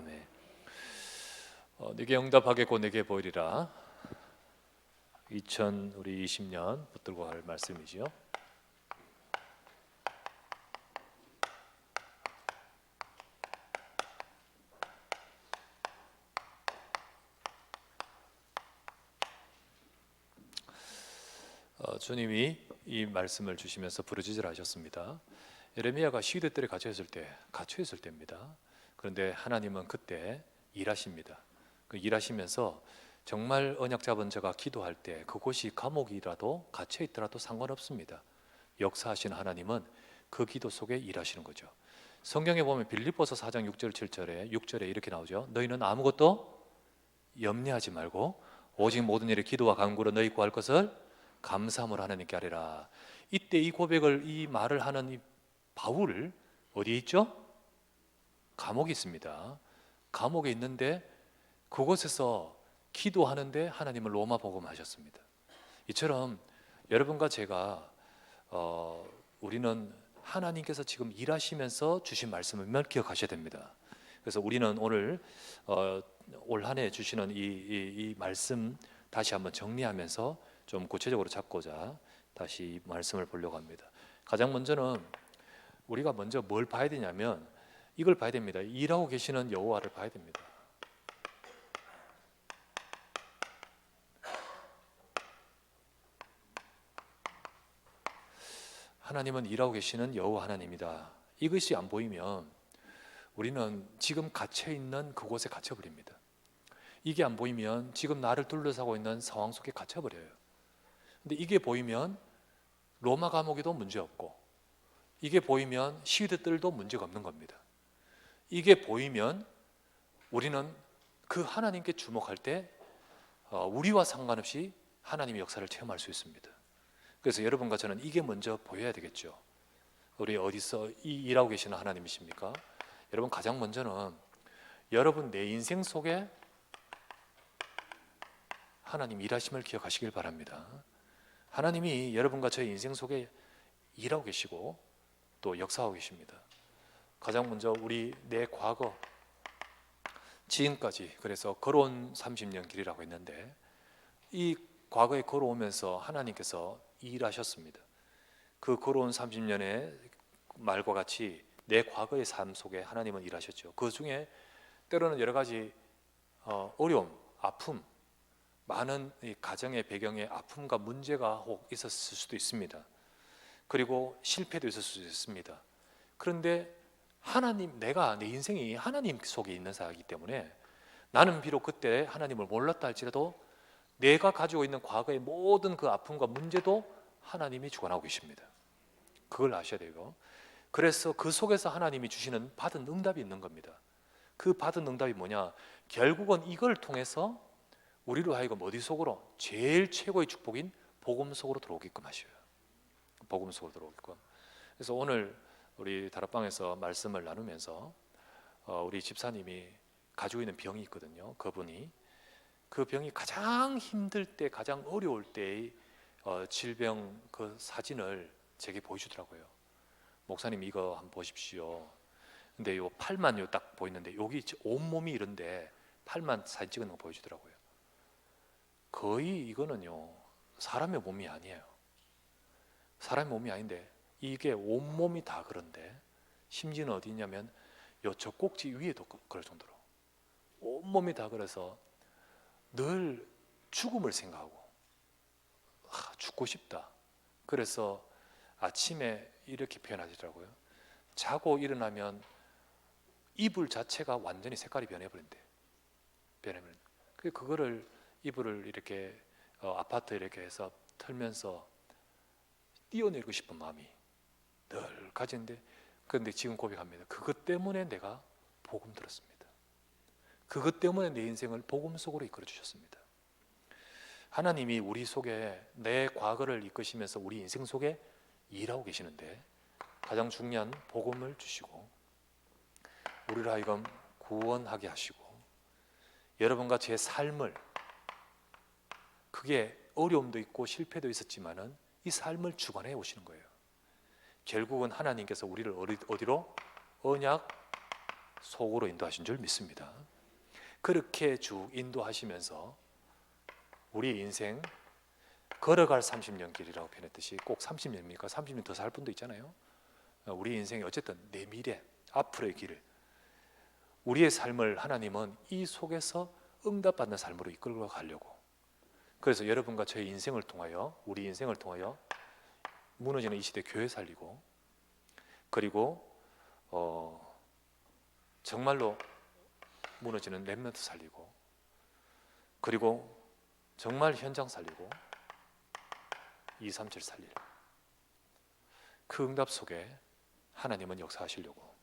아멘. 네게 응답하겠고 내게 보이리라. 2020년 붙들고 갈 말씀이지요. 주님이 이 말씀을 주시면서 부르짖으라 하셨습니다. 예레미야가 시대들에 갇혀 있을 때입니다. 그런데 하나님은 그때 일하십니다. 그 일하시면서 정말 언약 잡은 자가 기도할 때 그곳이 감옥이라도 갇혀 있더라도 상관없습니다. 역사하시는 하나님은 그 기도 속에 일하시는 거죠. 성경에 보면 빌립보서 4장 6절 7절에 이렇게 나오죠. 너희는 아무것도 염려하지 말고 오직 모든 일에 기도와 간구로 너희 구할 것을 감사함으로 하나님께 아뢰라. 이때 이 고백을, 이 말을 하는 이 바울 어디에 있죠? 감옥에 있습니다. 감옥에 있는데 그곳에서 기도하는데 하나님을 로마 복음하셨습니다. 이처럼 여러분과 제가 우리는 하나님께서 지금 일하시면서 주신 말씀을 기억하셔야 됩니다. 그래서 우리는 오늘 올 한 해 주시는 이 말씀 다시 한번 정리하면서 좀 구체적으로 잡고자 다시 말씀을 보려고 합니다. 가장 먼저는 우리가 먼저 뭘 봐야 되냐면 이걸 봐야 됩니다. 일하고 계시는 여호와를 봐야 됩니다. 하나님은 일하고 계시는 여호와 하나님이다. 이것이 안 보이면 우리는 지금 갇혀 있는 그곳에 갇혀버립니다. 이게 안 보이면 지금 나를 둘러싸고 있는 상황 속에 갇혀버려요. 근데 이게 보이면 로마 감옥에도 문제없고, 이게 보이면 시드들도 문제가 없는 겁니다. 이게 보이면 우리는 그 하나님께 주목할 때 우리와 상관없이 하나님의 역사를 체험할 수 있습니다. 그래서 여러분과 저는 이게 먼저 보여야 되겠죠. 우리 어디서 이 일하고 계시는 하나님이십니까? 여러분, 가장 먼저는 여러분 내 인생 속에 하나님 일하심을 기억하시길 바랍니다. 하나님이 여러분과 저의 인생 속에 일하고 계시고 또 역사하고 계십니다. 가장 먼저 우리 내 과거 지금까지, 그래서 걸어온 30년 길이라고 했는데 이 과거에 걸어오면서 하나님께서 일하셨습니다. 그 걸어온 30년의 말과 같이 내 과거의 삶 속에 하나님은 일하셨죠. 그 중에 때로는 여러 가지 어려움, 아픔, 많은 이 가정의 배경에 아픔과 문제가 혹 있었을 수도 있습니다. 그리고 실패도 있을 수도 있습니다. 그런데 하나님, 내가 내 인생이 하나님 속에 있는 사람이기 때문에 나는 비록 그때 하나님을 몰랐다 할지라도 내가 가지고 있는 과거의 모든 그 아픔과 문제도 하나님이 주관하고 계십니다. 그걸 아셔야 되고, 그래서 그 속에서 하나님이 주시는 받은 응답이 있는 겁니다. 그 받은 응답이 뭐냐? 결국은 이걸 통해서 우리로 하여금 어디 속으로? 제일 최고의 축복인 복음 속으로 들어오게끔 하셔요. 복음 속으로 들어오게끔. 그래서 오늘 우리 다락방에서 말씀을 나누면서 우리 집사님이 가지고 있는 병이 있거든요. 그분이 그 병이 가장 힘들 때, 가장 어려울 때의 질병 그 사진을 제게 보여주더라고요. 목사님 이거 한번 보십시오. 근데 요 팔만 요 딱 보이는데 여기 온몸이 이런데 팔만 사진 찍은 거 보여주더라고요. 거의 이거는요 사람의 몸이 아니에요. 사람의 몸이 아닌데 이게 온몸이 다 그런데 심지어는 어디 있냐면 요 젖꼭지 위에도 그럴 정도로 온몸이 다 그래서 늘 죽음을 생각하고 죽고 싶다. 그래서 아침에 이렇게 표현하시더라고요. 자고 일어나면 이불 자체가 완전히 색깔이 변해버린대. 그거를 이불을 이렇게 아파트 이렇게 해서 털면서 띄어내고 싶은 마음이 늘 가지는데, 그런데 지금 고백합니다. 그것 때문에 내가 복음 들었습니다. 그것 때문에 내 인생을 복음 속으로 이끌어 주셨습니다. 하나님이 우리 속에 내 과거를 이끄시면서 우리 인생 속에 일하고 계시는데 가장 중요한 복음을 주시고 우리를 하여금 구원하게 하시고 여러분과 제 삶을, 그게 어려움도 있고 실패도 있었지만은 이 삶을 주관해 오시는 거예요. 결국은 하나님께서 우리를 어디로? 언약 속으로 인도하신 줄 믿습니다. 그렇게 쭉 인도하시면서 우리 인생 걸어갈 30년 길이라고 표현했듯이 꼭 30년입니까? 30년 더 살 분도 있잖아요. 우리 인생이 어쨌든 내 미래, 앞으로의 길을, 우리의 삶을 하나님은 이 속에서 응답받는 삶으로 이끌고 가려고. 그래서 여러분과 저의 인생을 통하여, 우리 인생을 통하여 무너지는 이 시대 교회 살리고, 그리고 정말로 무너지는 렘넌트 살리고, 그리고 정말 현장 살리고 237 살릴, 그 응답 속에 하나님은 역사하시려고.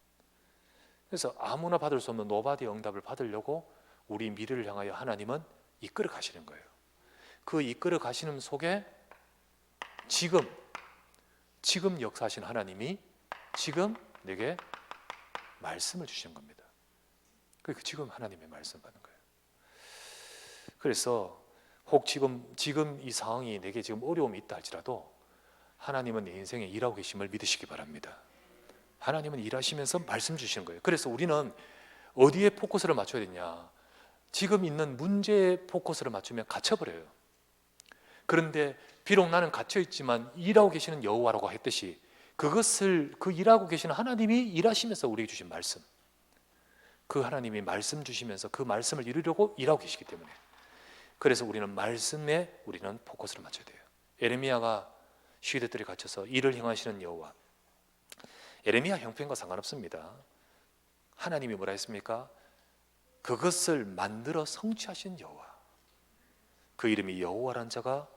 그래서 아무나 받을 수 없는 노바디 응답을 받으려고 우리 미래를 향하여 하나님은 이끌어 가시는 거예요. 그 이끌어 가시는 속에 지금 역사하신 하나님이 지금 내게 말씀을 주시는 겁니다. 그 지금 하나님의 말씀 받는 거예요. 그래서 혹 지금 이 상황이 내게 지금 어려움이 있다 할지라도 하나님은 내 인생에 일하고 계심을 믿으시기 바랍니다. 하나님은 일하시면서 말씀 주시는 거예요. 그래서 우리는 어디에 포커스를 맞춰야 되냐? 지금 있는 문제에 포커스를 맞추면 갇혀버려요. 그런데 비록 나는 갇혀있지만 일하고 계시는 여호와라고 했듯이 그 일하고 계시는 하나님이 일하시면서 우리에게 주신 말씀, 그 하나님이 말씀 주시면서 그 말씀을 이루려고 일하고 계시기 때문에, 그래서 우리는 말씀에 우리는 포커스를 맞춰야 돼요. 에레미야가 시대들이 갇혀서 일을 행하시는 여호와, 에레미야 형편과 상관없습니다. 하나님이 뭐라 했습니까? 그것을 만들어 성취하신 여호와, 그 이름이 여호와란 자가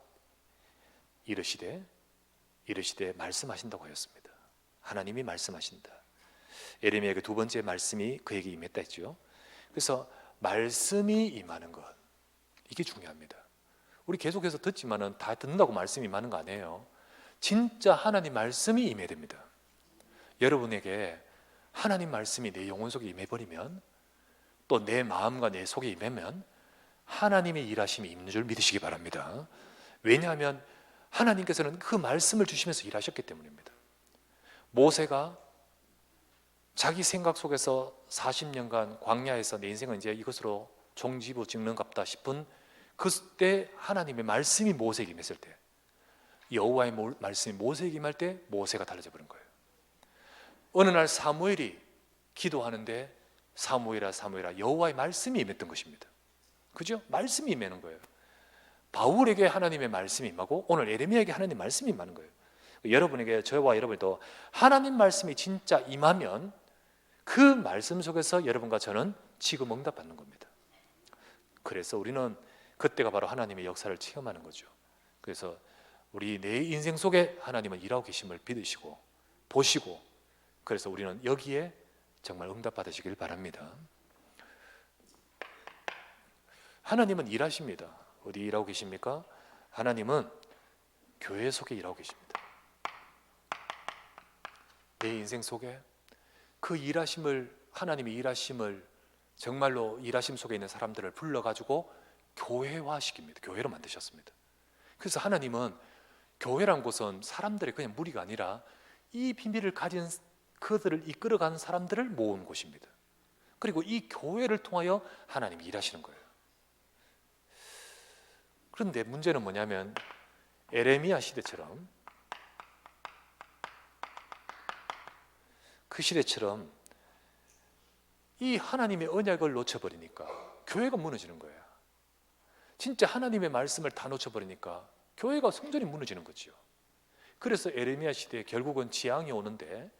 이르시되 말씀하신다고 하였습니다. 하나님이 말씀하신다. 에레미야에게 두 번째 말씀이 그에게 임했다 했죠. 그래서 말씀이 임하는 것, 이게 중요합니다. 우리 계속해서 듣지만은 다 듣는다고 말씀이 임하는 거 아니에요. 진짜 하나님 말씀이 임해야 됩니다. 여러분에게 하나님 말씀이 내 영혼 속에 임해버리면, 또 내 마음과 내 속에 임하면 하나님의 일하심이 있는 줄 믿으시기 바랍니다. 왜냐하면 하나님께서는 그 말씀을 주시면서 일하셨기 때문입니다. 모세가 자기 생각 속에서 40년간 광야에서 내 인생은 이제 이것으로 종지부 찍는갑다 싶은 그때 하나님의 말씀이 모세에게 임했을 때, 여호와의 말씀이 모세에게 임할 때 모세가 달라져 버린 거예요. 어느 날 사무엘이 기도하는데 사무엘아 여호와의 말씀이 임했던 것입니다. 그죠? 말씀이 임하는 거예요. 바울에게 하나님의 말씀이 임하고 오늘 에레미야에게 하나님의 말씀이 임하는 거예요. 여러분에게, 저와 여러분도 하나님 말씀이 진짜 임하면 그 말씀 속에서 여러분과 저는 지금 응답받는 겁니다. 그래서 우리는 그때가 바로 하나님의 역사를 체험하는 거죠. 그래서 우리 내 인생 속에 하나님은 일하고 계심을 믿으시고 보시고, 그래서 우리는 여기에 정말 응답받으시길 바랍니다. 하나님은 일하십니다. 어디 일하고 계십니까? 하나님은 교회 속에 일하고 계십니다. 내 인생 속에 그 일하심을, 하나님의 일하심을, 정말로 일하심 속에 있는 사람들을 불러가지고 교회화시킵니다. 교회로 만드셨습니다. 그래서 하나님은 교회란 곳은 사람들의 그냥 무리가 아니라 이 비밀을 가진 그들을 이끌어가는 사람들을 모은 곳입니다. 그리고 이 교회를 통하여 하나님이 일하시는 거예요. 그런데 문제는 뭐냐면 에레미야 시대처럼, 그 시대처럼 이 하나님의 언약을 놓쳐버리니까 교회가 무너지는 거예요. 진짜 하나님의 말씀을 다 놓쳐버리니까 교회가, 성전이 무너지는 거죠. 그래서 에레미야 시대에 결국은 재앙이 오는데,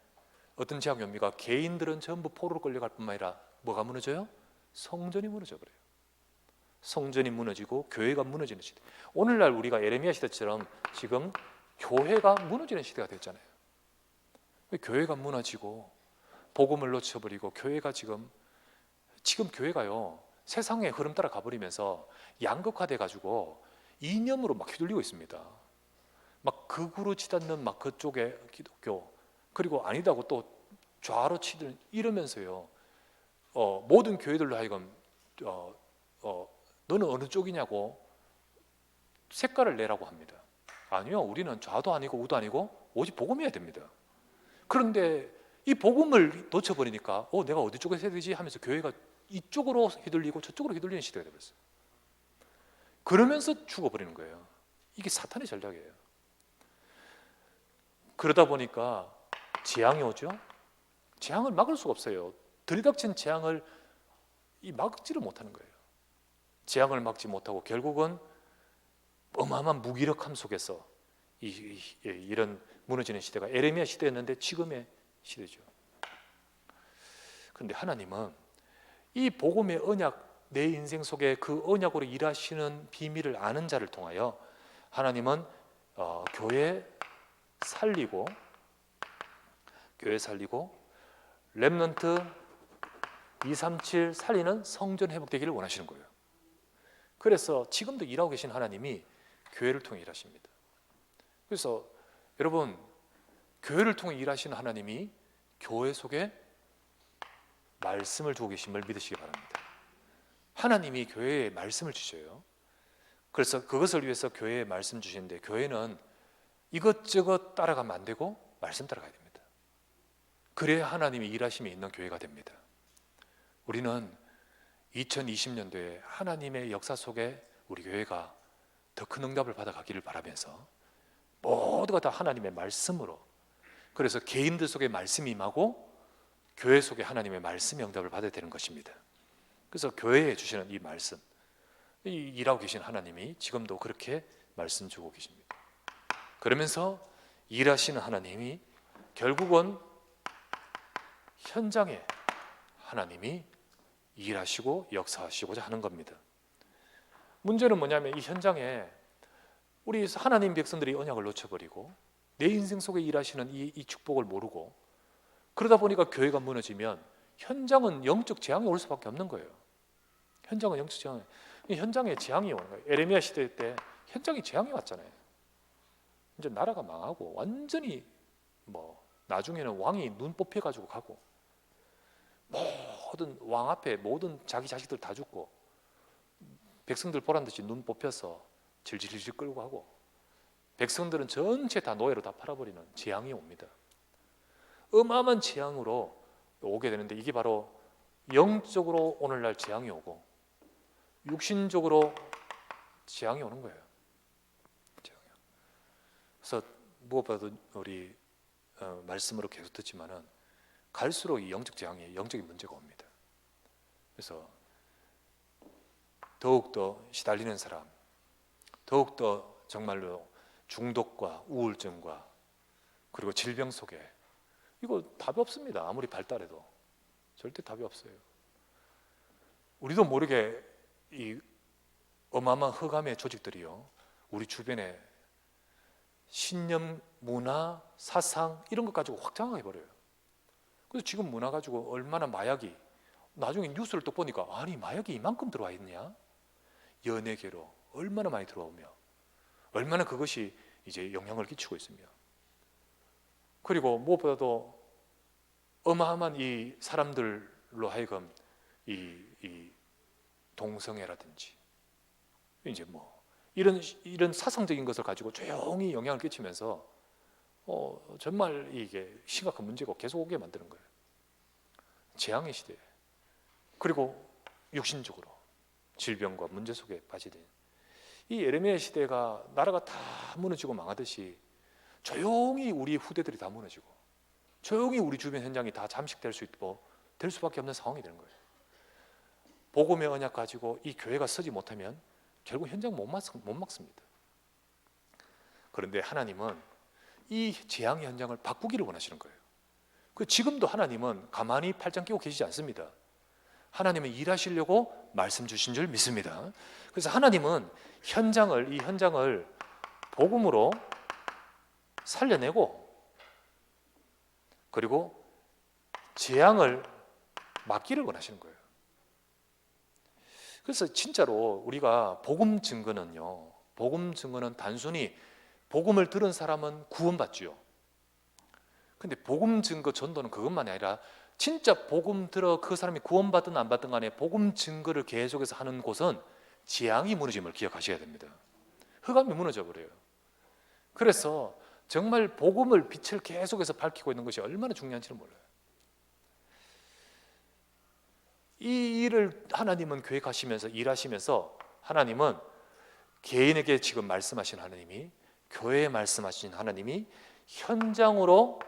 어떤 재앙이 옵니까? 개인들은 전부 포로로 끌려갈 뿐만 아니라 뭐가 무너져요? 성전이 무너져 버려요. 성전이 무너지고 교회가 무너지는 시대. 오늘날 우리가 에레미야 시대처럼 지금 교회가 무너지는 시대가 됐잖아요. 교회가 무너지고 복음을 놓쳐버리고 교회가 지금 교회가요 세상의 흐름 따라 가버리면서 양극화돼 가지고 이념으로 막 휘둘리고 있습니다. 막 극우로 치닫는 막 그쪽의 기독교, 그리고 아니다고 또 좌로 치든 이러면서요 모든 교회들로 하여금 너는 어느 쪽이냐고 색깔을 내라고 합니다. 아니요, 우리는 좌도 아니고 우도 아니고 오직 복음이어야 됩니다. 그런데 이 복음을 놓쳐버리니까 내가 어디 쪽에 서야 되지 하면서 교회가 이쪽으로 휘둘리고 저쪽으로 휘둘리는 시대가 되어버렸어요. 그러면서 죽어버리는 거예요. 이게 사탄의 전략이에요. 그러다 보니까 재앙이 오죠. 재앙을 막을 수가 없어요. 들이닥친 재앙을 막지를 못하는 거예요. 재앙을 막지 못하고 결국은 어마어마한 무기력함 속에서 이런 무너지는 시대가 에레미야 시대였는데 지금의 시대죠. 그런데 하나님은 이 복음의 언약, 내 인생 속에 그 언약으로 일하시는 비밀을 아는 자를 통하여 하나님은 교회 살리고 렘넌트 237 살리는 성전 회복되기를 원하시는 거예요. 그래서 지금도 일하고 계신 하나님이 교회를 통해 일하십니다. 그래서 여러분, 교회를 통해 일하시는 하나님이 교회 속에 말씀을 두고 계심을 믿으시기 바랍니다. 하나님이 교회에 말씀을 주셔요. 그래서 그것을 위해서 교회에 말씀 주시는데, 교회는 이것저것 따라가면 안 되고 말씀 따라가야 됩니다. 그래야 하나님이 일하심이 있는 교회가 됩니다. 우리는 2020년도에 하나님의 역사 속에 우리 교회가 더 큰 응답을 받아가기를 바라면서 모두가 다 하나님의 말씀으로, 그래서 개인들 속에 말씀이 임하고 교회 속에 하나님의 말씀의 응답을 받아야 되는 것입니다. 그래서 교회에 주시는 이 말씀, 일하고 계신 하나님이 지금도 그렇게 말씀 주고 계십니다. 그러면서 일하시는 하나님이 결국은 현장에 하나님이 일하시고 역사하시고자 하는 겁니다. 문제는 뭐냐면 이 현장에 우리 하나님 백성들이 언약을 놓쳐버리고 내 인생 속에 일하시는 이 축복을 모르고, 그러다 보니까 교회가 무너지면 현장은 영적 재앙이 올 수밖에 없는 거예요. 현장은 영적 재앙, 현장에 재앙이 오는 거예요. 에레미야 시대 때 현장에 재앙이 왔잖아요. 이제 나라가 망하고 완전히 나중에는 왕이 눈 뽑혀가지고 가고, 모든 왕 앞에 모든 자기 자식들 다 죽고, 백성들 보란 듯이 눈 뽑혀서 질질질 끌고 가고, 백성들은 전체 다 노예로 다 팔아버리는 재앙이 옵니다. 어마어마한 재앙으로 오게 되는데, 이게 바로 영적으로 오늘날 재앙이 오고 육신적으로 재앙이 오는 거예요. 그래서 무엇보다도 우리 말씀으로 계속 듣지만은 갈수록 이 영적 재앙이, 영적인 문제가 옵니다. 그래서 더욱더 시달리는 사람, 더욱더 정말로 중독과 우울증과 그리고 질병 속에, 이거 답이 없습니다. 아무리 발달해도 절대 답이 없어요. 우리도 모르게 이 어마어마한 흑암의 조직들이요, 우리 주변에 신념, 문화, 사상 이런 것 가지고 확장해 버려요. 그래서 지금 문화 가지고 얼마나 마약이, 나중에 뉴스를 또 보니까 아니 마약이 이만큼 들어와 있냐? 연예계로 얼마나 많이 들어오며 얼마나 그것이 이제 영향을 끼치고 있으며, 그리고 무엇보다도 어마어마한 이 사람들로 하여금 이 동성애라든지 이제 이런 사상적인 것을 가지고 조용히 영향을 끼치면서 정말 이게 심각한 문제가 계속 오게 만드는 거예요. 재앙의 시대. 그리고 육신적으로 질병과 문제 속에 빠지는 이 에레미야 시대가 나라가 다 무너지고 망하듯이 조용히 우리 후대들이 다 무너지고 조용히 우리 주변 현장이 다 잠식될 수 있고 될 수밖에 없는 상황이 되는 거예요. 복음의 언약 가지고 이 교회가 서지 못하면 결국 현장 못 막습니다. 그런데 하나님은 이 재앙의 현장을 바꾸기를 원하시는 거예요. 지금도 하나님은 가만히 팔짱 끼고 계시지 않습니다. 하나님은 일하시려고 말씀 주신 줄 믿습니다. 그래서 하나님은 이 현장을 복음으로 살려내고, 그리고 재앙을 막기를 원하시는 거예요. 그래서 진짜로 우리가 복음 증거는 단순히 복음을 들은 사람은 구원받지요. 근데 복음 증거 전도는 그것만이 아니라 진짜 복음 들어 그 사람이 구원받든 안 받든 간에 복음 증거를 계속해서 하는 곳은 재앙이 무너짐을 기억하셔야 됩니다. 흑암이 무너져 버려요. 그래서 정말 복음을 빛을 계속해서 밝히고 있는 것이 얼마나 중요한지를 몰라요. 이 일을 하나님은 계획하시면서 일하시면서 하나님은 개인에게 지금 말씀하신 하나님이, 교회에 말씀하신 하나님이 현장으로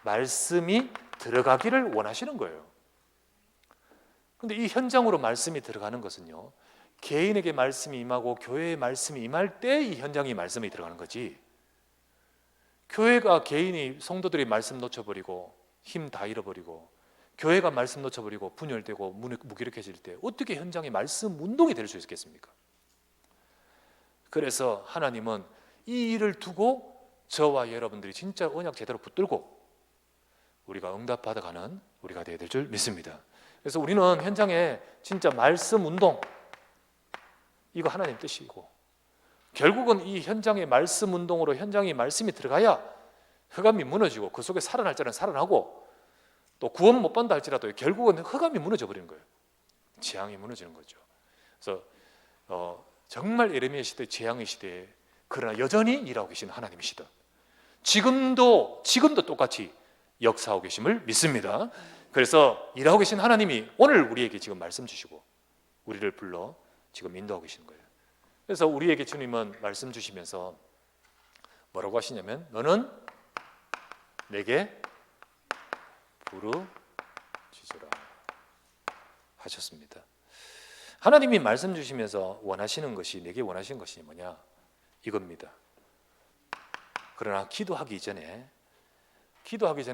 말씀이 들어가기를 원하시는 거예요. 그런데 이 현장으로 말씀이 들어가는 것은요, 개인에게 말씀이 임하고 교회에 말씀이 임할 때 이 현장에 말씀이 들어가는 거지, 교회가 개인이 성도들이 말씀 놓쳐버리고 힘 다 잃어버리고 교회가 말씀 놓쳐버리고 분열되고 무기력해질 때 어떻게 현장에 말씀 운동이 될 수 있겠습니까? 그래서 하나님은 이 일을 두고 저와 여러분들이 진짜 언약 제대로 붙들고 우리가 응답받아가는 우리가 되어야 될 줄 믿습니다. 그래서 우리는 현장에 진짜 말씀 운동, 이거 하나님 뜻이고, 결국은 이 현장의 말씀 운동으로 현장에 말씀이 들어가야 흑암이 무너지고 그 속에 살아날 자는 살아나고, 또 구원 못 받는다 할지라도 결국은 흑암이 무너져 버리는 거예요. 재앙이 무너지는 거죠. 그래서 정말 예레미야 시대, 재앙의 시대에 그러나 여전히 일하고 계신 하나님이시다. 지금도 똑같이 역사하고 계심을 믿습니다. 그래서 일하고 계신 하나님이 오늘 우리에게 지금 말씀 주시고 우리를 불러 지금 인도하고 계시는 거예요. 그래서 우리에게 주님은 말씀 주시면서 뭐라고 하시냐면, 너는 내게 부르짖으라 하셨습니다. 하나님이 말씀 주시면서 원하시는 것이, 내게 원하시는 것이 뭐냐, 이겁니다. 그러나 기도하기 전에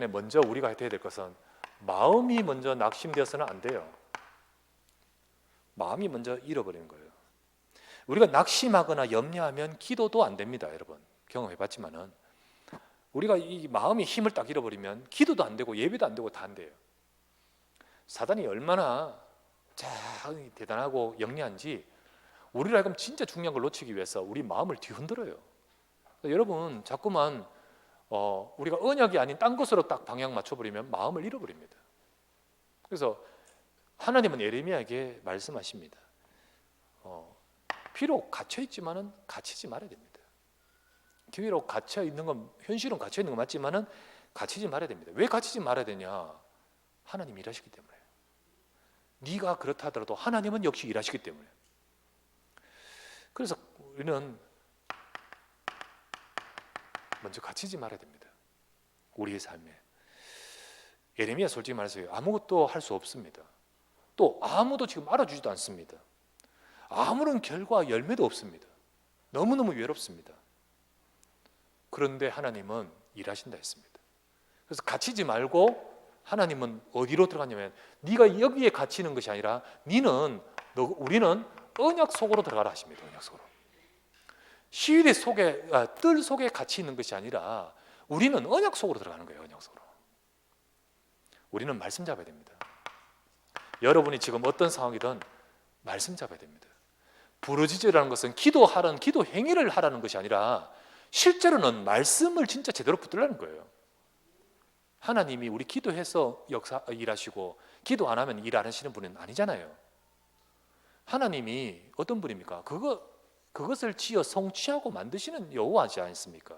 먼저 우리가 해야 될 것은, 마음이 먼저 낙심되어서는 안 돼요. 마음이 먼저 잃어버리는 거예요. 우리가 낙심하거나 염려하면 기도도 안 됩니다. 여러분 경험해봤지만은, 우리가 이 마음이 힘을 딱 잃어버리면 기도도 안 되고 예배도 안 되고 다 안 돼요. 사단이 얼마나 대단하고 영리한지, 우리를 하여금 진짜 중요한 걸 놓치기 위해서 우리 마음을 뒤흔들어요. 여러분 자꾸만 우리가 언약이 아닌 딴 것으로 딱 방향 맞춰버리면 마음을 잃어버립니다. 그래서 하나님은 예레미야에게 말씀하십니다. 비록 갇혀있지만은 갇히지 말아야 됩니다. 비록 갇혀있는 건, 현실은 갇혀있는 건 맞지만은 갇히지 말아야 됩니다. 왜 갇히지 말아야 되냐? 하나님이 일하시기 때문에. 네가 그렇다 하더라도 하나님은 역시 일하시기 때문에. 그래서 우리는 먼저 갇히지 말아야 됩니다. 우리의 삶에. 예레미야 솔직히 말해서 아무것도 할 수 없습니다. 또 아무도 지금 알아주지도 않습니다. 아무런 결과 열매도 없습니다. 너무너무 외롭습니다. 그런데 하나님은 일하신다 했습니다. 그래서 갇히지 말고, 하나님은 어디로 들어가냐면, 네가 여기에 갇히는 것이 아니라 우리는 언약 속으로 들어가라 하십니다. 언약 속으로. 시위대 속에, 뜰 속에 갇혀 있는 것이 아니라 우리는 언약 속으로 들어가는 거예요. 언약 속으로. 우리는 말씀 잡아야 됩니다. 여러분이 지금 어떤 상황이든 말씀 잡아야 됩니다. 부르짖으라는 것은 기도 행위를 하라는 것이 아니라 실제로는 말씀을 진짜 제대로 붙들라는 거예요. 하나님이 우리 기도해서 일하시고 기도 안 하면 일 안 하시는 분은 아니잖아요. 하나님이 어떤 분입니까? 그것을 지어 성취하고 만드시는 여호와지 않습니까?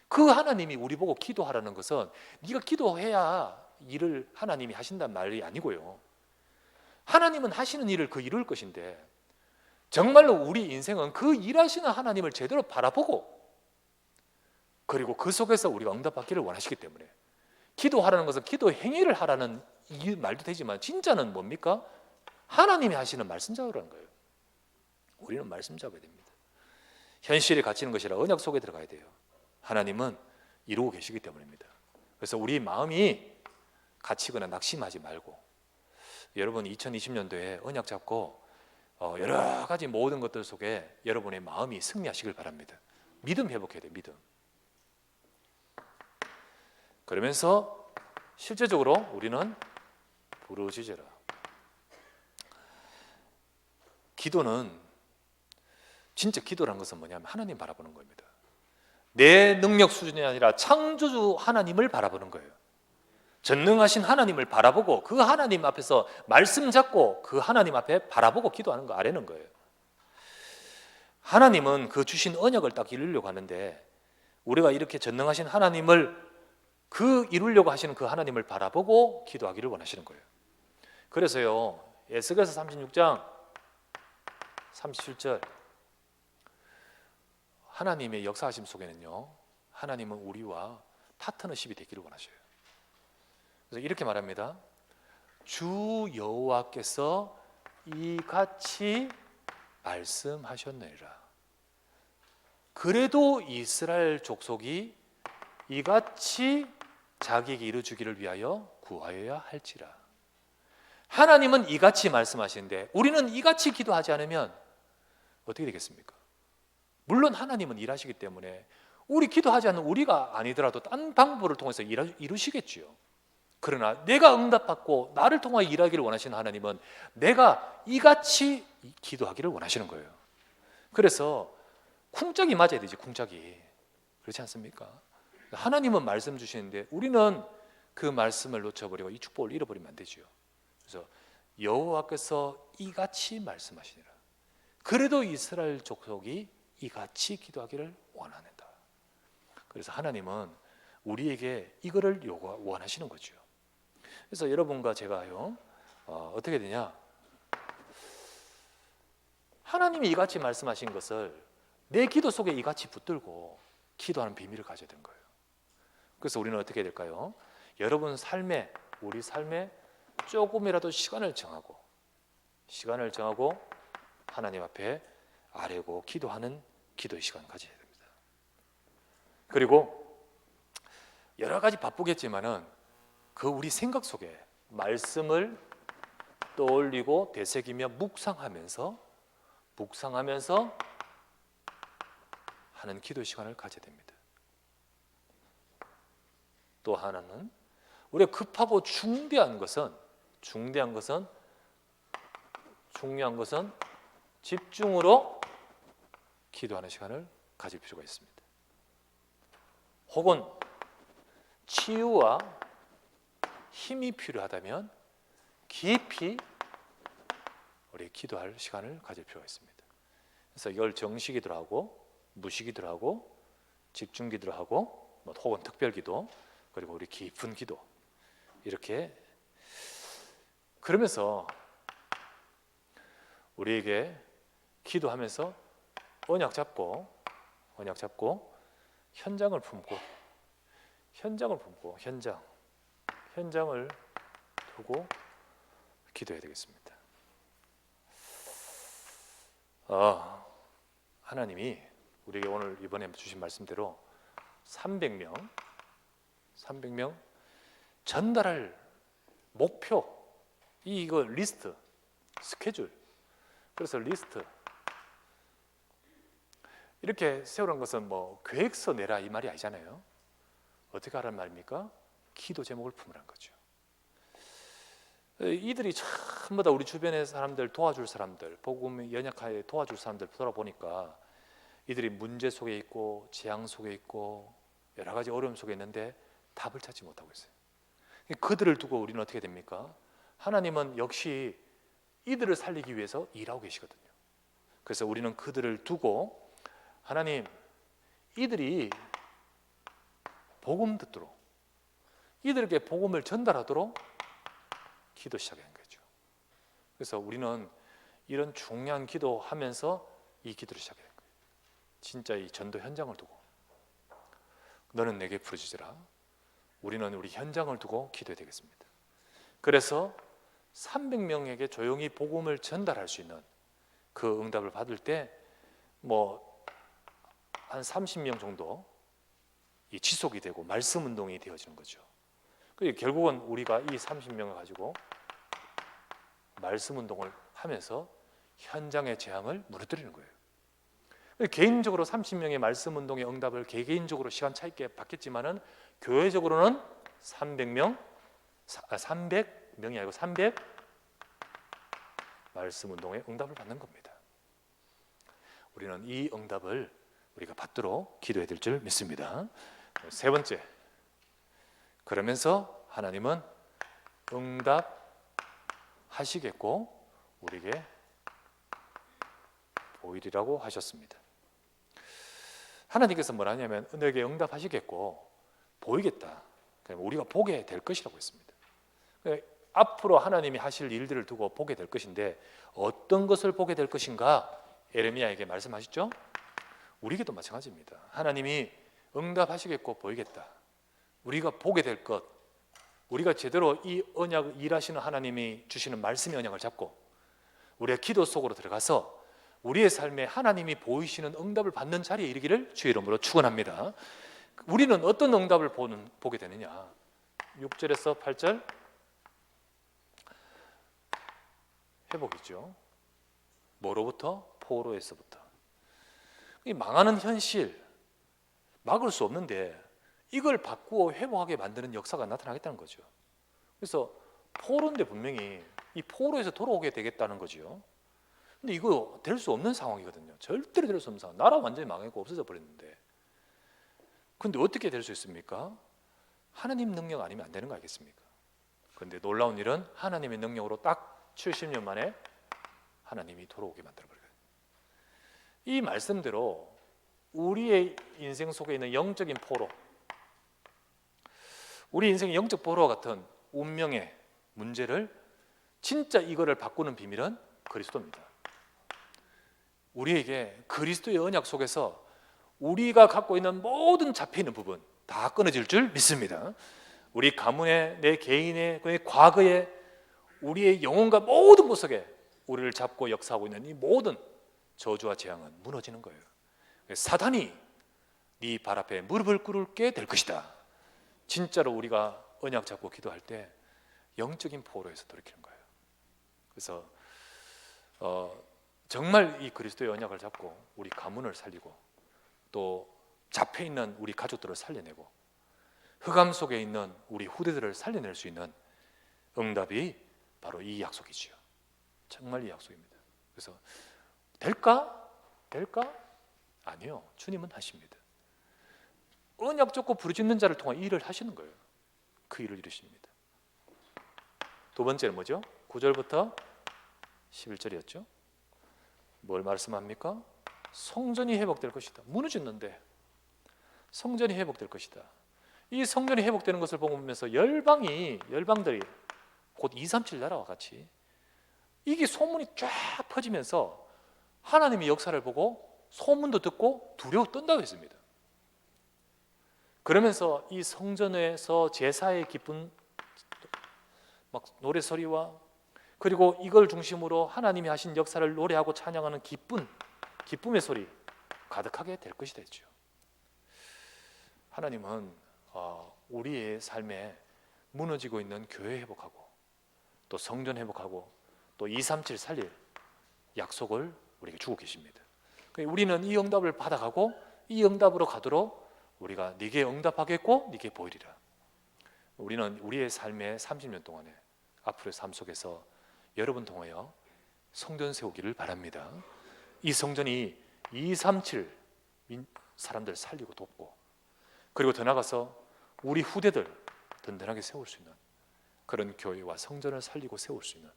그 하나님이 우리 보고 기도하라는 것은 네가 기도해야 일을 하나님이 하신다는 말이 아니고요. 하나님은 하시는 일을 이룰 것인데, 정말로 우리 인생은 그 일하시는 하나님을 제대로 바라보고, 그리고 그 속에서 우리가 응답받기를 원하시기 때문에, 기도하라는 것은 기도 행위를 하라는 이 말도 되지만 진짜는 뭡니까? 하나님이 하시는 말씀 잡으라는 거예요. 우리는 말씀 잡아야 됩니다. 현실에 갇히는 것이라 언약 속에 들어가야 돼요. 하나님은 이루고 계시기 때문입니다. 그래서 우리 마음이 갇히거나 낙심하지 말고, 여러분 2020년도에 언약 잡고 여러 가지 모든 것들 속에 여러분의 마음이 승리하시길 바랍니다. 믿음 회복해야 돼요. 믿음. 그러면서 실제적으로 우리는 부르짖으라. 기도는, 진짜 기도라는 것은 뭐냐면 하나님 바라보는 겁니다. 내 능력 수준이 아니라 창조주 하나님을 바라보는 거예요. 전능하신 하나님을 바라보고 그 하나님 앞에서 말씀 잡고 그 하나님 앞에 바라보고 기도하는 거, 아래는 거예요. 하나님은 그 주신 언약을 딱 이루려고 하는데, 우리가 이렇게 전능하신 하나님을 이루려고 하시는 그 하나님을 바라보고 기도하기를 원하시는 거예요. 그래서요, 에스겔서 36장 37절, 하나님의 역사하심 속에는요, 하나님은 우리와 파트너십이 되기를 원하셔요. 그래서 이렇게 말합니다. 주 여호와께서 이같이 말씀하셨느니라. 그래도 이스라엘 족속이 이같이 자기에게 이루어주기를 위하여 구하여야 할지라. 하나님은 이같이 말씀하시는데 우리는 이같이 기도하지 않으면 어떻게 되겠습니까? 물론 하나님은 일하시기 때문에 우리 기도하지 않는 우리가 아니더라도 딴 방법을 통해서 이루시겠지요. 그러나 내가 응답받고 나를 통하여 일하기를 원하시는 하나님은 내가 이같이 기도하기를 원하시는 거예요. 그래서 쿵짝이 맞아야 되지, 쿵짝이. 그렇지 않습니까? 하나님은 말씀 주시는데 우리는 그 말씀을 놓쳐버리고 이 축복을 잃어버리면 안 되죠. 그래서 여호와께서 이같이 말씀하시니라. 그래도 이스라엘 족속이 이같이 기도하기를 원한다. 그래서 하나님은 우리에게 이거를 원하시는 거죠. 그래서 여러분과 제가요, 어떻게 되냐? 하나님이 이같이 말씀하신 것을 내 기도 속에 이같이 붙들고 기도하는 비밀을 가져야 되는 거예요. 그래서 우리는 어떻게 될까요? 여러분 삶에, 우리 삶에 조금이라도 시간을 정하고 하나님 앞에 아뢰고 기도하는 기도의 시간 가져야 됩니다. 그리고 여러 가지 바쁘겠지만은 그 우리 생각 속에 말씀을 떠올리고 되새기며 묵상하면서 하는 기도 시간을 가져야 됩니다. 또 하나는 우리가 급하고 중요한 것은 집중으로 기도하는 시간을 가질 필요가 있습니다. 혹은 치유와 힘이 필요하다면 깊이 우리 기도할 시간을 가질 필요가 있습니다. 그래서 이걸 정식기도로 하고 무식기도로 하고 집중기도로 하고 혹은 특별기도, 그리고 우리 깊은 기도, 이렇게 그러면서 우리에게 기도하면서 언약 잡고 현장을 품고 현장을 두고 기도해야 되겠습니다. 하나님이 우리에게 오늘 이번에 주신 말씀대로 300명 전달할 목표, 이거 리스트, 스케줄, 그래서 리스트 이렇게 세우는 것은 계획서 내라 이 말이 아니잖아요. 어떻게 하라는 말입니까? 기도 제목을 품으라는 거죠. 이들이 전부 다 우리 주변의 사람들, 도와줄 사람들, 복음 연약하게 도와줄 사람들 돌아보니까 이들이 문제 속에 있고 재앙 속에 있고 여러 가지 어려움 속에 있는데 답을 찾지 못하고 있어요. 그들을 두고 우리는 어떻게 됩니까? 하나님은 역시 이들을 살리기 위해서 일하고 계시거든요. 그래서 우리는 그들을 두고 하나님, 이들이 복음 듣도록, 이들에게 복음을 전달하도록 기도 시작하는 거죠. 그래서 우리는 이런 중요한 기도하면서 이 기도를 시작하는 거예요. 진짜 이 전도 현장을 두고 너는 내게 부르짖으라. 우리는 우리 현장을 두고 기도해야 되겠습니다. 그래서 300명에게 조용히 복음을 전달할 수 있는 그 응답을 받을 때 한 30명 정도 이 지속이 되고 말씀 운동이 되어지는 거죠. 결국은 우리가 이 30명을 가지고 말씀 운동을 하면서 현장의 재앙을 무너뜨리는 거예요. 개인적으로 30명의 말씀 운동의 응답을 개개인적으로 시간 차 있게 받겠지만은 교회적으로는 300명이 아니고 300 말씀 운동의 응답을 받는 겁니다. 우리는 이 응답을 우리가 받도록 기도해야 될 줄 믿습니다. 세 번째, 그러면서 하나님은 응답하시겠고 우리에게 보이리라고 하셨습니다. 하나님께서 뭐라 하냐면 너에게 응답하시겠고 보이겠다, 우리가 보게 될 것이라고 했습니다. 앞으로 하나님이 하실 일들을 두고 보게 될 것인데 어떤 것을 보게 될 것인가 예레미야에게 말씀하셨죠? 우리에게도 마찬가지입니다. 하나님이 응답하시겠고 보이겠다. 우리가 보게 될 것, 우리가 제대로 이 언약을 일하시는 하나님이 주시는 말씀의 언약을 잡고 우리의 기도 속으로 들어가서 우리의 삶에 하나님이 보이시는 응답을 받는 자리에 이르기를 주의 이름으로 축원합니다. 우리는 어떤 응답을 보게 되느냐? 6절에서 8절 회복이죠. 뭐로부터? 포로에서부터. 이 망하는 현실 막을 수 없는데 이걸 바꾸어 회복하게 만드는 역사가 나타나겠다는 거죠. 그래서 포로인데 분명히 이 포로에서 돌아오게 되겠다는 거죠. 근데 이거 될 수 없는 상황이거든요. 절대로 될 수 없는 상황. 나라 완전히 망하고 없어져 버렸는데. 근데 어떻게 될 수 있습니까? 하나님 능력 아니면 안 되는 거 알겠습니까? 그런데 놀라운 일은 하나님의 능력으로 딱 70년 만에 하나님이 돌아오게 만들어버려요. 이 말씀대로 우리의 인생 속에 있는 영적인 포로, 우리 인생의 영적 포로와 같은 운명의 문제를 진짜 이거를 바꾸는 비밀은 그리스도입니다. 우리에게 그리스도의 언약 속에서 우리가 갖고 있는 모든 잡혀있는 부분 다 끊어질 줄 믿습니다. 우리 가문의, 내 개인의, 과거의, 우리의 영혼과 모든 것 속에 우리를 잡고 역사하고 있는 이 모든 저주와 재앙은 무너지는 거예요. 사단이 네 발 앞에 무릎을 꿇게 될 것이다. 진짜로 우리가 언약 잡고 기도할 때 영적인 포로에서 돌이키는 거예요. 그래서 정말 이 그리스도의 언약을 잡고 우리 가문을 살리고 또 잡혀있는 우리 가족들을 살려내고 흑암 속에 있는 우리 후대들을 살려낼 수 있는 응답이 바로 이 약속이지요. 정말 이 약속입니다. 그래서 될까? 될까? 아니요. 주님은 하십니다. 언약 잡고 부르짖는 자를 통해 일을 하시는 거예요. 그 일을 이루십니다. 두 번째는 뭐죠? 9절부터 11절이었죠. 뭘 말씀합니까? 성전이 회복될 것이다. 무너졌는데 성전이 회복될 것이다. 이 성전이 회복되는 것을 보면서 열방들이 곧 237 나라와 같이 이게 소문이 쫙 퍼지면서 하나님의 역사를 보고 소문도 듣고 두려워 떤다고 했습니다. 그러면서 이 성전에서 제사의 기쁜 막 노래소리와 그리고 이걸 중심으로 하나님이 하신 역사를 노래하고 찬양하는 기쁨의 소리 가득하게 될 것이다 했죠. 하나님은 우리의 삶에 무너지고 있는 교회 회복하고 또 성전 회복하고 또 237 살릴 약속을 우리에게 주고 계십니다. 우리는 이 응답을 받아가고 이 응답으로 가도록 우리가 네게 응답하겠고 네게 보이리라. 우리는 우리의 삶의 30년 동안에 앞으로의 삶 속에서 여러분 통하여 성전 세우기를 바랍니다. 이 성전이 237 사람들 살리고 돕고 그리고 더 나아가서 우리 후대들 든든하게 세울 수 있는 그런 교회와 성전을 살리고 세울 수 있는.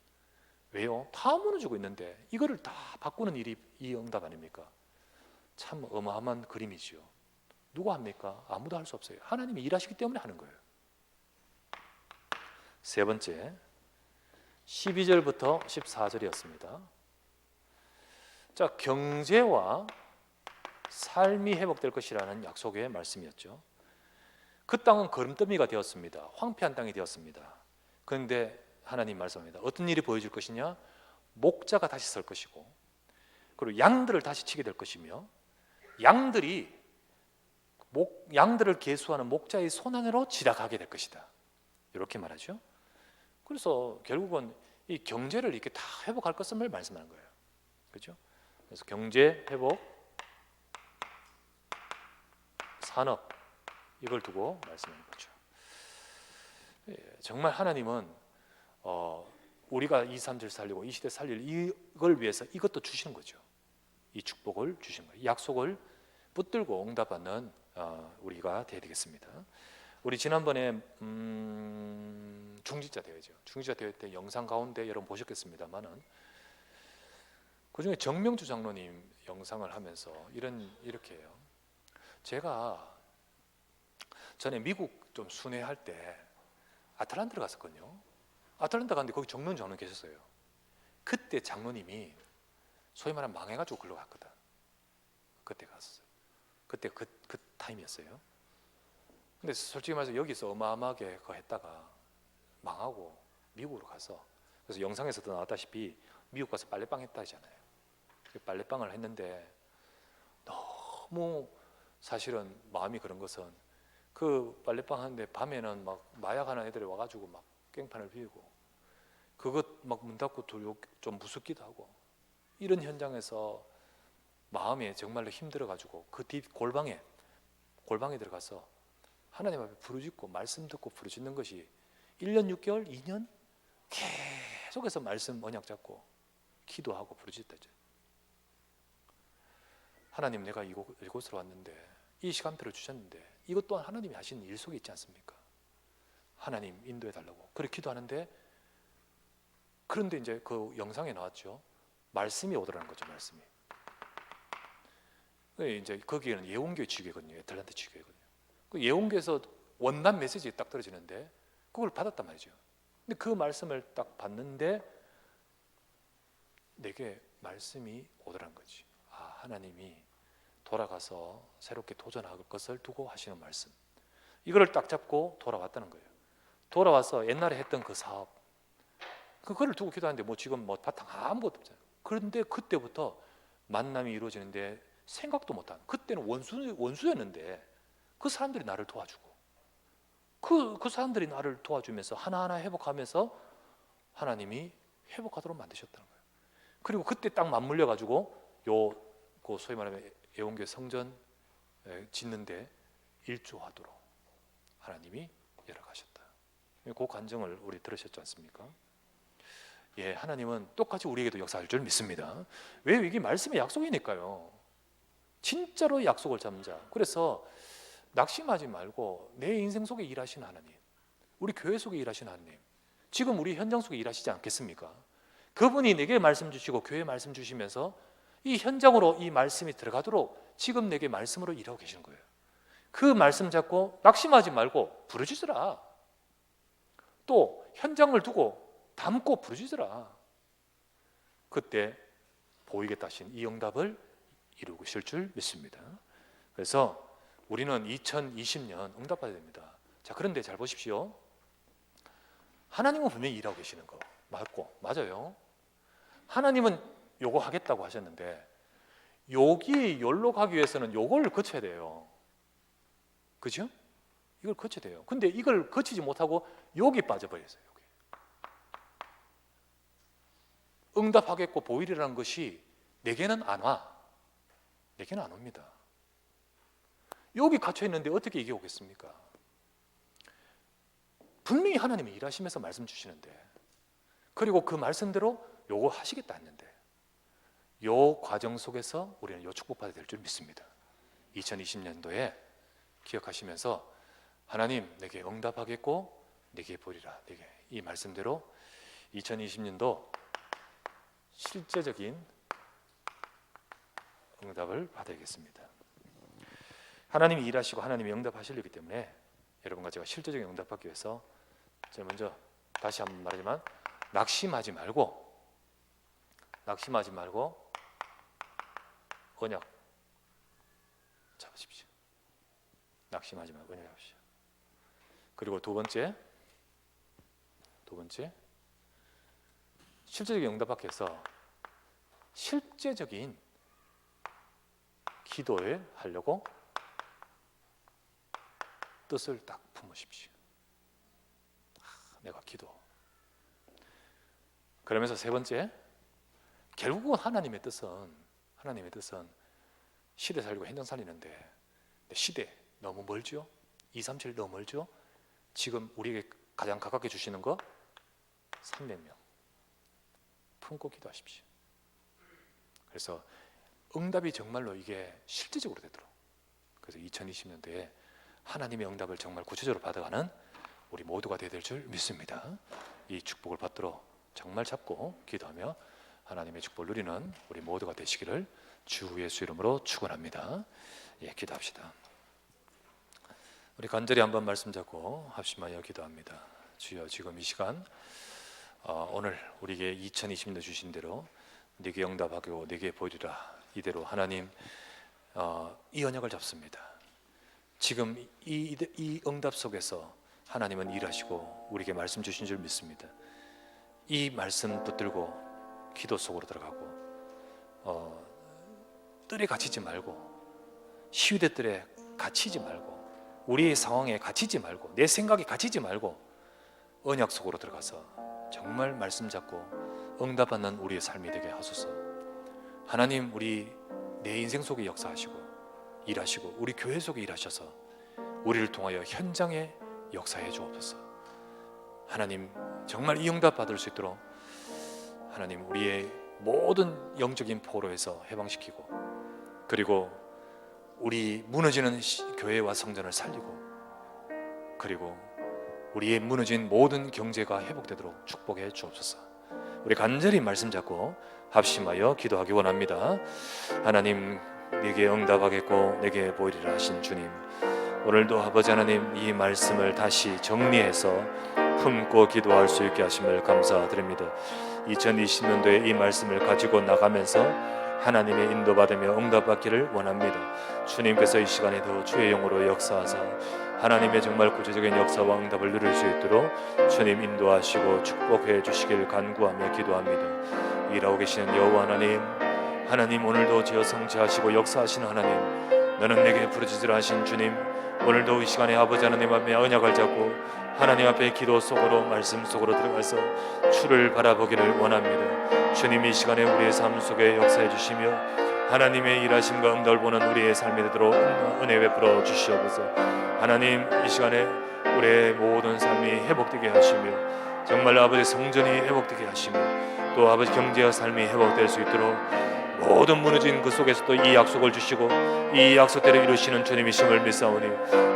왜요? 다 무너지고 있는데 이거를 다 바꾸는 일이 이 응답 아닙니까? 참 어마어마한 그림이지요. 누가 합니까? 아무도 할 수 없어요. 하나님이 일하시기 때문에 하는 거예요. 세 번째 12절부터 14절이었습니다. 자, 경제와 삶이 회복될 것이라는 약속의 말씀이었죠. 그 땅은 거름더미가 되었습니다. 황폐한 땅이 되었습니다. 그런데 하나님 말씀합니다. 어떤 일이 보여질 것이냐? 목자가 다시 설 것이고 그리고 양들을 다시 치게 될 것이며 양들을 계수하는 목자의 손 안으로 지나가게 될 것이다. 이렇게 말하죠. 그래서 결국은 이 경제를 이렇게 다 회복할 것을 말씀하는 거예요. 그렇죠? 그래서 경제 회복, 산업 이걸 두고 말씀하는 거죠. 정말 하나님은 우리가 이 삶을 살리고 이 시대 살릴 이걸 위해서 이것도 주시는 거죠. 이 축복을 주시는 거예요. 이 약속을 붙들고 응답하는 우리가 되어야 되겠습니다. 우리 지난번에 중직자 대회죠. 중직자 대회 때 영상 가운데 여러분 보셨겠습니다만은 그중에 정명주 장로님 영상을 하면서 이렇게 해요. 제가 전에 미국 좀 순회할 때 아틀란타를 갔었거든요. 아틀란타 갔는데 거기 정론 장로님 계셨어요. 그때 장로님이 소위 말하면 망해가지고 글로 갔거든. 그때 갔었어요. 그때 그 타임이었어요. 근데 솔직히 말해서 여기서 어마어마하게 그거 했다가 망하고 미국으로 가서, 그래서 영상에서도 나왔다시피 미국 가서 빨래방 했다 하잖아요. 빨래방을 했는데 너무 사실은 마음이 그런 것은, 그 빨래방 하는데 밤에는 막 마약하는 애들이 와가지고 막 깽판을 피우고, 그것 막 문 닫고 좀 무섭기도 하고, 이런 현장에서 마음이 정말로 힘들어가지고 그 뒷 골방에 들어가서 하나님 앞에 부르짖고 말씀 듣고 부르짖는 것이 1년 6개월, 2년 계속해서 말씀 언약 잡고 기도하고 부르짖었죠. 하나님, 내가 이곳으로 왔는데 이 시간표를 주셨는데 이것 또한 하나님이 하시는 일 속에 있지 않습니까? 하나님 인도해 달라고 그렇게 기도하는데, 그런데 이제 그 영상에 나왔죠. 말씀이 오더라는 거죠. 말씀이. 이제 거기에는 예원교회 지교거든요. 애틀랜타 지교거든요. 그 예원교회에서 원단 메시지가 딱 떨어지는데 그걸 받았단 말이죠. 근데 그 말씀을 딱 받는데 내게 말씀이 오더란 거지. 아, 하나님이 돌아가서 새롭게 도전할 것을 두고 하시는 말씀. 이거를 딱 잡고 돌아왔다는 거예요. 돌아와서 옛날에 했던 그 사업, 그거를 두고 기도하는데 뭐 지금 뭐 바탕 아무것도 없잖아요. 그런데 그때부터 만남이 이루어지는데 생각도 못한, 그때는 원수였는데 그 사람들이 나를 도와주고, 그 사람들이 나를 도와주면서 하나하나 회복하면서 하나님이 회복하도록 만드셨다는 거예요. 그리고 그때 딱 맞물려 가지고 그 소위 말하면 예원교회 성전 짓는데 일조하도록 하나님이 열어가셨다. 그 간증을 우리 들으셨지 않습니까? 예, 하나님은 똑같이 우리에게도 역사할 줄 믿습니다. 왜? 이게 말씀의 약속이니까요. 진짜로 약속을 잡는 자. 그래서 낙심하지 말고 내 인생 속에 일하시는 하나님, 우리 교회 속에 일하시는 하나님, 지금 우리 현장 속에 일하시지 않겠습니까? 그분이 내게 말씀 주시고 교회에 말씀 주시면서 이 현장으로 이 말씀이 들어가도록 지금 내게 말씀으로 일하고 계시는 거예요. 그 말씀 잡고 낙심하지 말고 부르짖으라. 또 현장을 두고 담고 부르짖으라. 그때 보이겠다 하신 이 응답을 이루실 줄 믿습니다. 그래서 우리는 2020년 응답받아야 됩니다. 자, 그런데 잘 보십시오. 하나님은 분명히 일하고 계시는 거 맞고, 맞아요. 하나님은 요거 하겠다고 하셨는데 여기로 가기 위해서는 요걸 거쳐야 돼요. 그죠? 이걸 거쳐야 돼요. 근데 이걸 거치지 못하고 여기 빠져버렸어요. 여기. 응답하겠고 보이리라는 것이 내게는 안 와. 내게는 안 옵니다. 여기 갇혀 있는데 어떻게 이게 오겠습니까? 분명히 하나님이 일하시면서 말씀 주시는데, 그리고 그 말씀대로 요거 하시겠다 했는데, 요 과정 속에서 우리는 요 축복받아야 될 줄 믿습니다. 2020년도에 기억하시면서 하나님 내게 응답하겠고 내게 보리라, 내게 이 말씀대로 2020년도 실제적인 응답을 받아야겠습니다. 하나님이 일하시고 하나님이 응답하시려기 때문에 여러분과 제가 실제적인 응답받기 위해서 제가 먼저 다시 한번 말하지만 낙심하지 말고 언약 잡으십시오. 낙심하지 말고 언약 잡으십시오. 그리고 두 번째 실제적인 응답받기 위해서 실제적인 기도를 하려고 뜻을 딱 품으십시오. 내가 기도. 그러면서 세 번째, 결국은 하나님의 뜻은 시대 살리고 현장 살리는데 시대 너무 멀죠? 237 너무 멀죠? 지금 우리에게 가장 가깝게 주시는 거 300명 품고 기도하십시오. 그래서 응답이 정말로 이게 실제적으로 되도록, 그래서 2020년도에 하나님의 응답을 정말 구체적으로 받아가는 우리 모두가 되어야 될 줄 믿습니다. 이 축복을 받도록 정말 잡고 기도하며 하나님의 축복을 누리는 우리 모두가 되시기를 주 예수 이름으로 축원합니다. 예, 기도합시다. 우리 간절히 한번 말씀 잡고 합심하여 기도합니다. 주여, 지금 이 시간 오늘 우리에게 2020년 주신 대로 네게 응답하고 네게 보이리라, 이대로 하나님 이 언약을 잡습니다. 지금 이 응답 속에서 하나님은 일하시고 우리에게 말씀 주신 줄 믿습니다. 이 말씀 붙들고 기도 속으로 들어가고 뜰에 갇히지 말고, 시위대 뜰에 갇히지 말고, 우리의 상황에 갇히지 말고, 내 생각에 갇히지 말고 언약 속으로 들어가서 정말 말씀 잡고 응답받는 우리의 삶이 되게 하소서. 하나님, 우리 내 인생 속에 역사하시고 일하시고 우리 교회 속에 일하셔서 우리를 통하여 현장에 역사해 주옵소서. 하나님, 정말 이 응답 받을 수 있도록 하나님 우리의 모든 영적인 포로에서 해방시키고, 그리고 우리 무너지는 교회와 성전을 살리고, 그리고 우리의 무너진 모든 경제가 회복되도록 축복해 주옵소서. 우리 간절히 말씀 잡고 합심하여 기도하기 원합니다. 하나님, 네게 응답하겠고 내게 보이리라 하신 주님, 오늘도 아버지 하나님 이 말씀을 다시 정리해서 품고 기도할 수 있게 하심을 감사드립니다. 2020년도에 이 말씀을 가지고 나가면서 하나님의 인도받으며 응답받기를 원합니다. 주님께서 이 시간에도 주의 영으로 역사하사 하나님의 정말 구체적인 역사와 응답을 누릴 수 있도록 주님 인도하시고 축복해 주시길 간구하며 기도합니다. 일하고 계시는 여호와 하나님, 하나님 오늘도 지어 성취하시고 역사하시는 하나님, 너는 내게 부르짖으라 하신 주님, 오늘도 이 시간에 아버지 하나님 앞에 언약을 잡고 하나님 앞에 기도 속으로 말씀 속으로 들어가서 주를 바라보기를 원합니다. 주님, 이 시간에 우리의 삶 속에 역사해 주시며 하나님의 일하심과 응답을 보는 우리의 삶이 되도록 은혜 베풀어 주시옵소서. 하나님, 이 시간에 우리의 모든 삶이 회복되게 하시며 정말 아버지 성전이 회복되게 하시며 또 아버지 경제와 삶이 회복될 수 있도록 모든 무너진 그 속에서도 이 약속을 주시고 이 약속대로 이루시는 주님이심을 믿사오니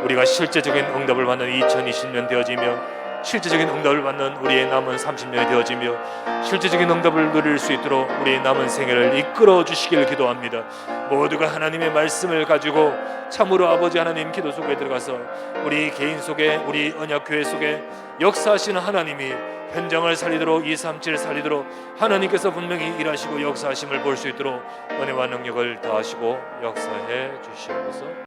우리가 실제적인 응답을 받는 2020년 되어지며 실제적인 응답을 받는 우리의 남은 30년이 되어지며 실제적인 응답을 누릴 수 있도록 우리의 남은 생애를 이끌어 주시기를 기도합니다. 모두가 하나님의 말씀을 가지고 참으로 아버지 하나님 기도 속에 들어가서 우리 개인 속에, 우리 언약교회 속에 역사하시는 하나님이 현장을 살리도록, 237을 살리도록 하나님께서 분명히 일하시고 역사하심을 볼 수 있도록 은혜와 능력을 더하시고 역사해 주시옵소서.